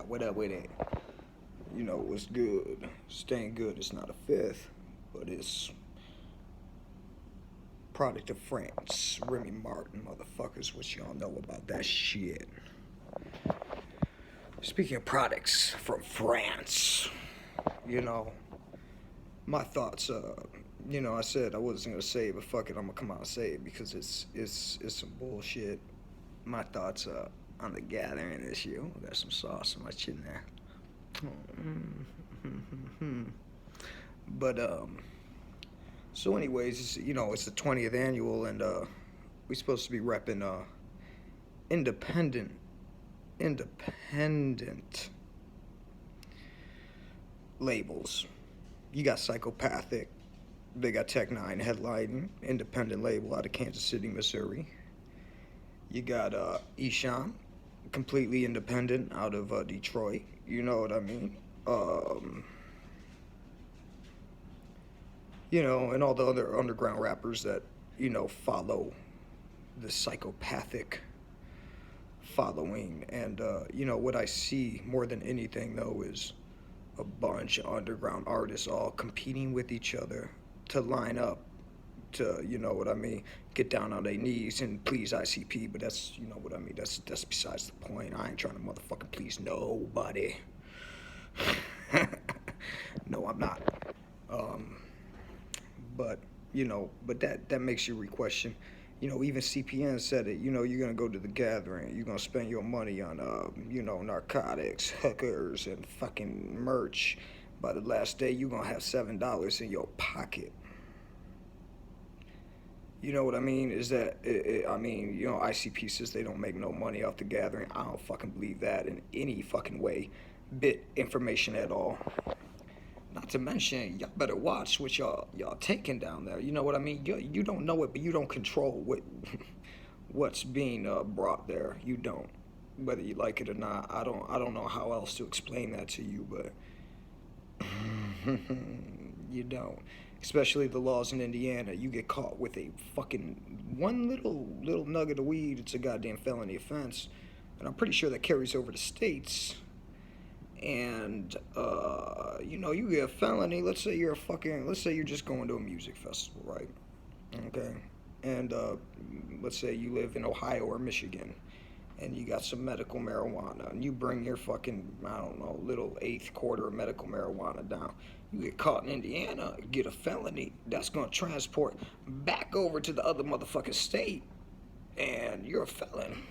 what up with it? You know what's good. Staying good is not a fifth, but it's product of France. Remy Martin, motherfuckers, what y'all know about that shit? Speaking of products from France, you know, my thoughts, I said I wasn't gonna say it, but fuck it, I'm gonna come out and say it because it's some bullshit. My thoughts on the gathering this year. Ooh, got some sauce in my chin there. But so anyways, it's the 20th annual, and we supposed to be repping independent, independent labels. You got Psychopathic. They got Tech Nine headlining, independent label out of Kansas City, Missouri. You got Eshan, completely independent out of Detroit. You know what I mean? And all the other underground rappers that, follow the psychopathic following. And, what I see more than anything, though, is a bunch of underground artists all competing with each other to line up to, get down on their knees and please ICP, but that's, that's besides the point. I ain't trying to motherfucking please nobody. No, I'm not. But, but that makes you re-question. Even CPN said it, you're gonna go to the gathering, you're gonna spend your money on, narcotics, hookers, and fucking merch. By the last day, you're gonna have $7 in your pocket. You know what I mean? Is that, ICP says they don't make no money off the gathering. I don't fucking believe that in any fucking way. Bit information at all. Not to mention, y'all better watch what y'all taking down there. You know what I mean? You don't know it, but you don't control what's being brought there. You don't, whether you like it or not. I don't know how else to explain that to you, but you don't. Especially the laws in Indiana. You get caught with a fucking one little nugget of weed, it's a goddamn felony offense, and I'm pretty sure that carries over to states. And you get a felony. Let's say you're just going to a music festival, right? Okay, and let's say you live in Ohio or Michigan, and you got some medical marijuana, and you bring your fucking, I don't know, little eighth quarter of medical marijuana down. You get caught in Indiana, get a felony. That's gonna transport back over to the other motherfucking state, and you're a felon.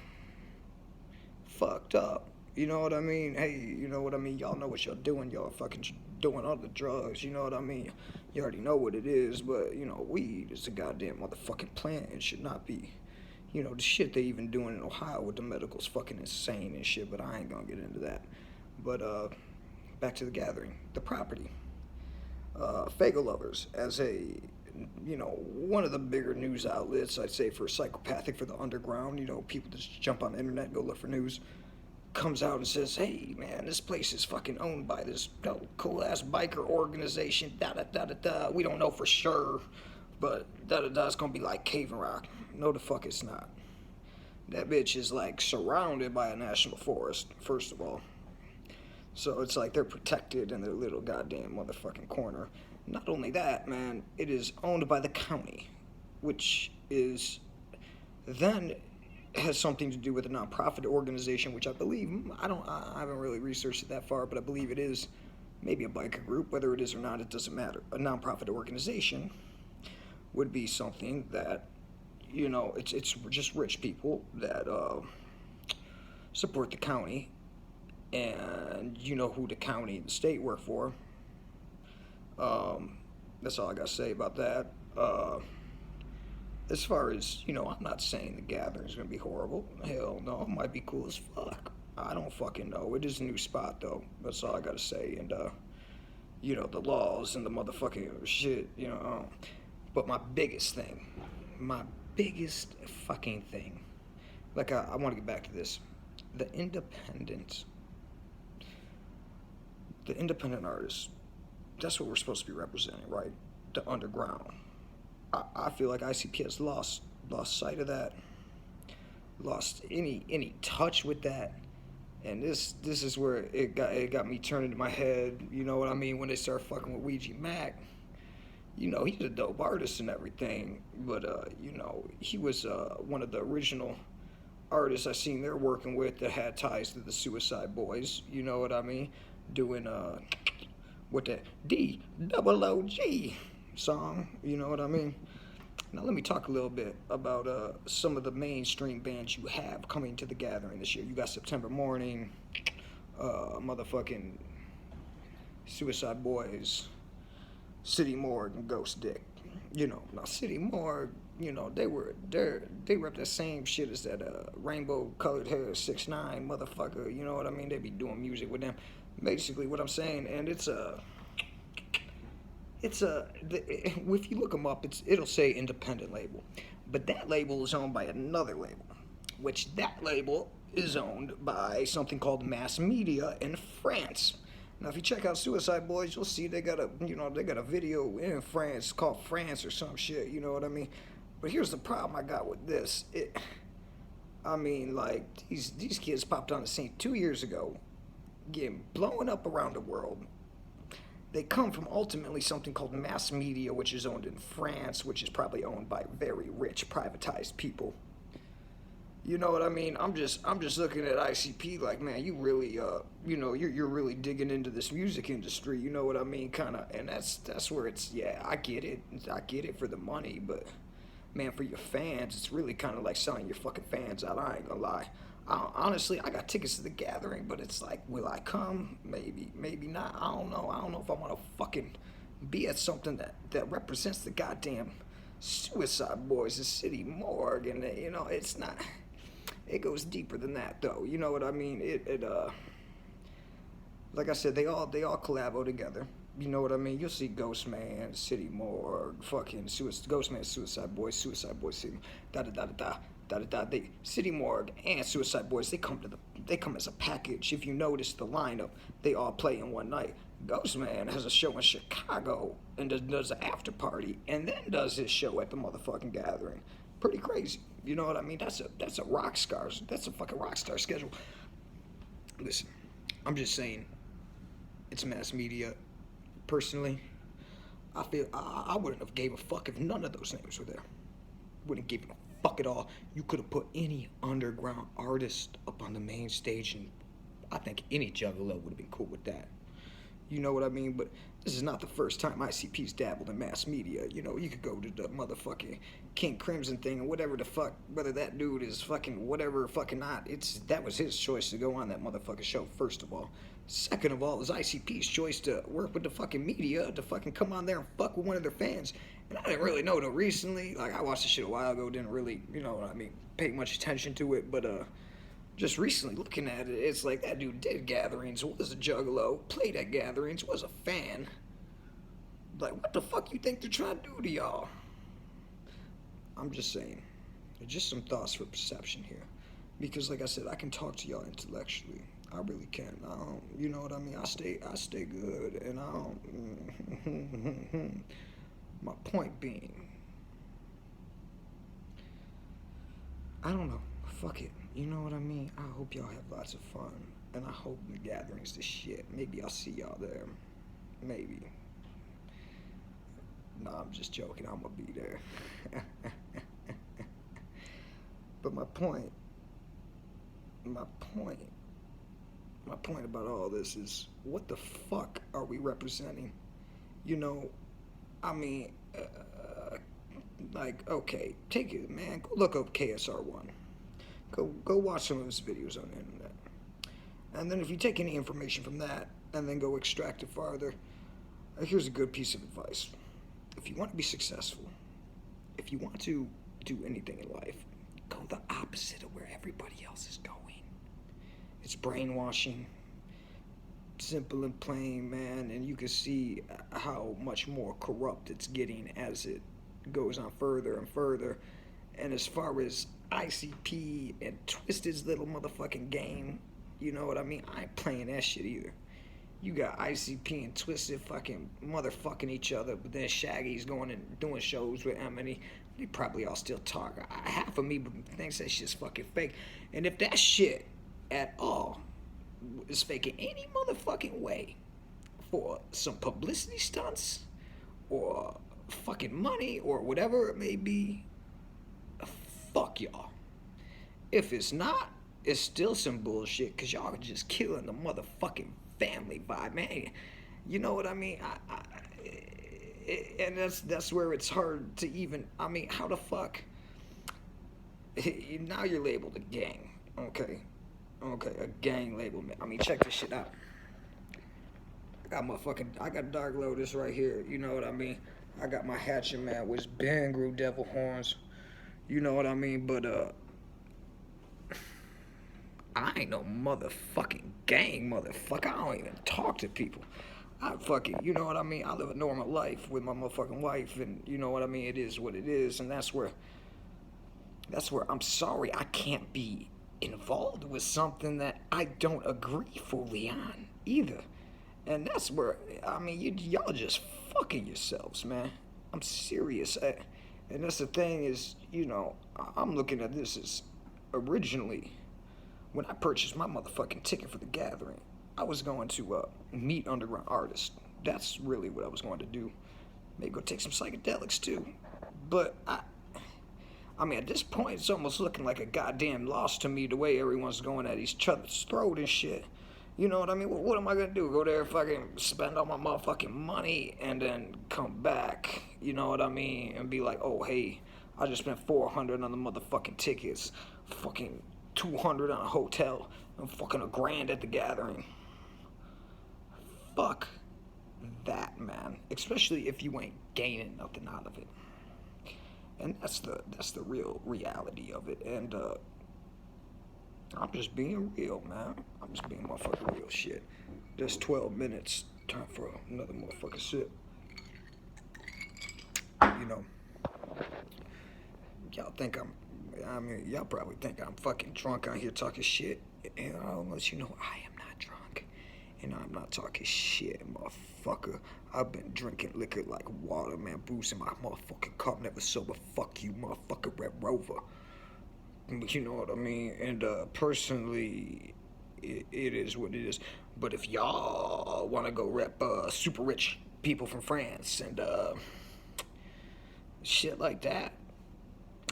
Fucked up. You know what I mean? Hey, you know what I mean? Y'all know what y'all doing. Y'all fucking doing other drugs. You know what I mean? You already know what it is, but, weed is a goddamn motherfucking plant. It should not be. The shit they even doing in Ohio with the medical's fucking insane and shit, but I ain't gonna get into that. But, back to the gathering. The property. Fago Lovers, as one of the bigger news outlets, I'd say, for Psychopathic, for the underground, people just jump on the internet and go look for news, comes out and says, hey, man, this place is fucking owned by this cool-ass biker organization, da-da-da-da-da. We don't know for sure, but da-da-da, it's gonna be like Cave and Rock. No, the fuck it's not. That bitch is, like, surrounded by a national forest, first of all. So it's like they're protected in their little goddamn motherfucking corner. Not only that, man, it is owned by the county, which is then has something to do with a nonprofit organization, which I believe, I haven't really researched it that far, but I believe it is maybe a biker group. Whether it is or not, it doesn't matter. A nonprofit organization would be something that, it's just rich people that support the county, and you know who the county and the state work for. That's all I gotta say about that. As far as, I'm not saying the gathering's gonna be horrible. Hell no, it might be cool as fuck. I don't fucking know. It is a new spot, though. That's all I gotta say. And, the laws and the motherfucking shit, But my biggest fucking thing, like, I want to get back to this. The independent artists, that's what we're supposed to be representing, right? The underground. I feel like ICP has lost sight of that, lost any touch with that, And this is where it got me turning in my head. You know what I mean? When they start fucking with Ouija Mac, you know, he's a dope artist and everything, but you know, he was one of the original artists I seen they're working with that had ties to the Suicide Boys. You know what I mean? Doing what that D-double-O-G song. You know what I mean? Now let me talk a little bit about some of the mainstream bands you have coming to the gathering this year. You got September Morning, motherfucking Suicide Boys, City Morgue, and Ghost Dick. You know, now City Morgue, you know, they rep the same shit as that rainbow colored hair 6ix9ine motherfucker. You know what I mean? They be doing music with them. Basically, what I'm saying, and if you look them up, it'll say independent label, but that label is owned by another label, which that label is owned by something called Mass Media in France. Now, if you check out Suicide Boys, you'll see they got a video in France called France or some shit. You know what I mean? But here's the problem I got with this. I mean, like these kids popped on the scene 2 years ago, getting blown up around the world. They come from ultimately something called Mass Media, which is owned in France, which is probably owned by very rich privatized people. You know what I mean? I'm just looking at ICP like, man, you really you know, you're really digging into this music industry. You know what I mean? Kind of, and that's where it's, yeah, I get it for the money, but man, for your fans, it's really kind of like selling your fucking fans out. I ain't gonna lie. Honestly, I got tickets to the gathering, but it's like, will I come? Maybe, maybe not. I don't know. I don't know if I want to fucking be at something that represents the goddamn Suicide Boys, the City Morgue, and you know, it's not. It goes deeper than that, though. You know what I mean? Like I said, they all collabo together. You know what I mean? You'll see Ghostman, City Morgue, fucking Ghostman, Suicide Boys, City, da da da da da. Da, da, da. They, City Morgue and Suicide Boys, they come as a package. If you notice the lineup, they all play in one night. Ghostman has a show in Chicago and does an after party, and then does his show at the motherfucking gathering. Pretty crazy. You know what I mean? That's a rock star. That's a fucking rock star schedule. Listen, I'm just saying, it's Mass Media. Personally, I feel I wouldn't have gave a fuck if none of those names were there. Wouldn't give a fuck at all. You could have put any underground artist up on the main stage, and I think any juggalo would have been cool with that. You know what I mean? But this is not the first time ICP's dabbled in Mass Media. You know, you could go to the motherfucking King Crimson thing and whatever the fuck, whether that dude is fucking whatever fucking not, that was his choice to go on that motherfucking show, first of all. Second of all, it was ICP's choice to work with the fucking media to fucking come on there and fuck with one of their fans. And I didn't really know till recently. Like, I watched the shit a while ago, didn't really, you know what I mean, pay much attention to it, but just recently looking at it, it's like that dude did gatherings, was a juggalo, played at gatherings, was a fan. Like, what the fuck you think they're trying to do to y'all? I'm just saying. Just some thoughts for perception here. Because like I said, I can talk to y'all intellectually. I really can. I don't, you know what I mean? I stay good, and I don't. My point being, I don't know. Fuck it. You know what I mean? I hope y'all have lots of fun, and I hope the gathering's the shit. Maybe I'll see y'all there. Maybe. No, I'm just joking. I'm gonna be there. But my point about all this is, what the fuck are we representing? You know, I mean, like, okay, take it, man. Go look up KSR1. Go watch some of his videos on the internet. And then if you take any information from that and then go extract it farther, here's a good piece of advice. If you want to be successful, if you want to do anything in life, go the opposite of where everybody else is going. It's brainwashing, simple and plain, man, and you can see how much more corrupt it's getting as it goes on further and further. And as far as ICP and Twisted's little motherfucking game, you know what I mean? I ain't playing that shit either. You got ICP and Twisted fucking motherfucking each other, but then Shaggy's going and doing shows with Emily. They probably all still talk. Half of me thinks that shit's fucking fake. And if that shit at all is faking any motherfucking way for some publicity stunts or fucking money or whatever it may be, fuck y'all. If it's not, it's still some bullshit because y'all are just killing the motherfucking family vibe, man. You know what I mean? And that's where it's hard to even. I mean, how the fuck? Now you're labeled a gang, okay? Okay, a gang label. I mean, check this shit out. I got Dark Lotus right here. You know what I mean? I got my Hatchet Man, which Ben grew devil horns. You know what I mean? But I ain't no motherfucking gang, motherfucker. I don't even talk to people. I fucking, you know what I mean? I live a normal life with my motherfucking wife, and you know what I mean? It is what it is, and that's where I'm sorry I can't be involved with something that I don't agree fully on either. And that's where, I mean, y'all just fucking yourselves, man. I'm serious. And that's the thing is, you know, I'm looking at this as originally when I purchased my motherfucking ticket for the gathering, I was going to meet underground artists. That's really what I was going to do. Maybe go take some psychedelics too. But I mean, at this point, it's almost looking like a goddamn loss to me the way everyone's going at each other's throat and shit. You know what I mean? What am I gonna do? Go there, fucking spend all my motherfucking money, and then come back? You know what I mean? And be like, oh hey, I just spent $400 on the motherfucking tickets, fucking $200 on a hotel, and fucking $1,000 at the gathering. Fuck that, man. Especially if you ain't gaining nothing out of it. And that's the real reality of it. And I'm just being real, man. I'm just being motherfucking real shit. Just 12 minutes. Time for another motherfucking sip. You know, y'all probably think I'm fucking drunk out here talking shit. And I'll let you know I am not drunk. And I'm not talking shit, motherfucker. I've been drinking liquor like water, man. Boosting my motherfucking cup. Never sober. Fuck you, motherfucker. Red Rover. But you know what I mean? And personally, it is what it is. But if y'all want to go rep super rich people from France and shit like that,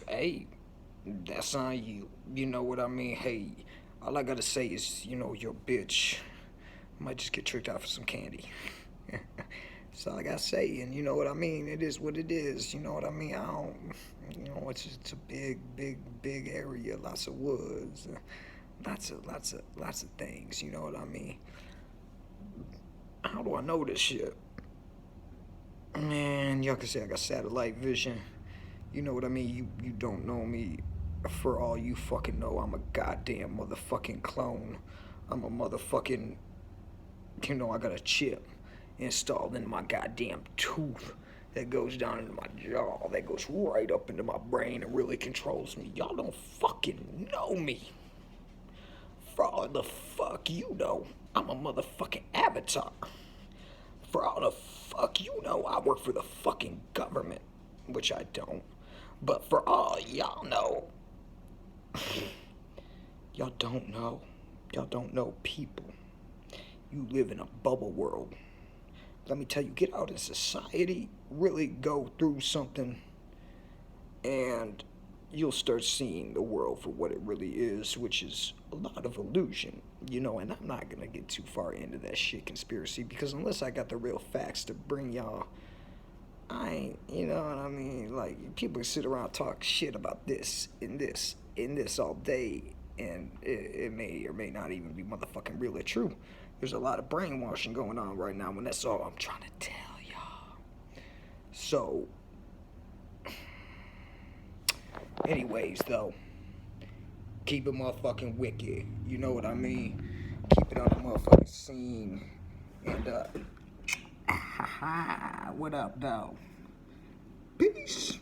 hey, that's on you. You know what I mean? Hey, all I gotta say is, you know, your bitch might just get tricked out for some candy. That's all I gotta say, and you know what I mean? It is what it is. You know what I mean? I don't, you know, it's a big area, lots of woods, lots of things. You know what I mean? How do I know this shit? Man, y'all can say I got satellite vision. You know what I mean? You don't know me. For all you fucking know, I'm a goddamn motherfucking clone. I'm a motherfucking, you know, I got a chip installed in my goddamn tooth that goes down into my jaw, that goes right up into my brain and really controls me. Y'all don't fucking know me. For all the fuck you know, I'm a motherfucking avatar. For all the fuck you know, I work for the fucking government, which I don't. But for all y'all know, y'all don't know. Y'all don't know people. You live in a bubble world. Let me tell you, get out in society, really go through something, and you'll start seeing the world for what it really is, which is a lot of illusion, you know. And I'm not gonna get too far into that shit conspiracy, because unless I got the real facts to bring y'all, I ain't, you know what I mean? Like, people can sit around and talk shit about this and this and this all day, and it may or may not even be motherfucking real or true. There's a lot of brainwashing going on right now, and that's all I'm trying to tell y'all. So, anyways, though, keep it motherfucking wicked. You know what I mean? Keep it on the motherfucking scene. And, what up, though? Peace.